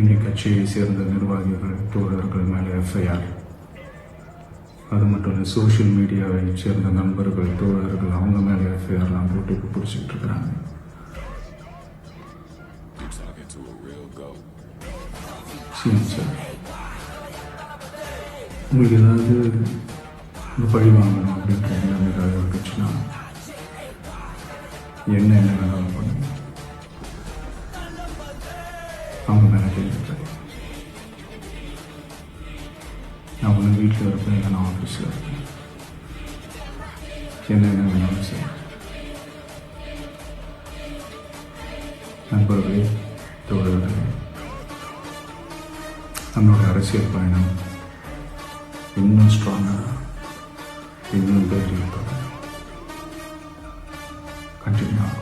எங்கள் கட்சியை சேர்ந்த நிர்வாகிகள் தோழர்கள் மேலே எஃப்ஐஆர். அது மட்டும் இல்லை, சோஷியல் மீடியாவை சேர்ந்த நண்பர்கள் தோழர்கள் அவங்க மேலே எஃப்ஐஆர்லாம் போட்டு பிடிச்சிக்கிட்டு இருக்கிறாங்க. சார், உங்களுக்கு ஏதாவது இந்த பழி வாங்கணும் அப்படின்ற எண்ணம் ஏதாவது இருக்குச்சுன்னா என்ன வேணாலும் பண்ணுங்க. அவங்க மேலே கேள்விப்பட்டேன். நான் ஒன்று வீட்டில் இருப்பேன், இல்லை நான் ஆஃபீஸில் இருப்பேன். என்ன வேணாலும் சரி. நண்பர்களே, தோழர்களே, நம்மளோட அரசியல் பயணம் இன்னும் ஸ்ட்ராங்காக, இன்னும் தைரியத்தோட கண்டினியூ ஆகும்.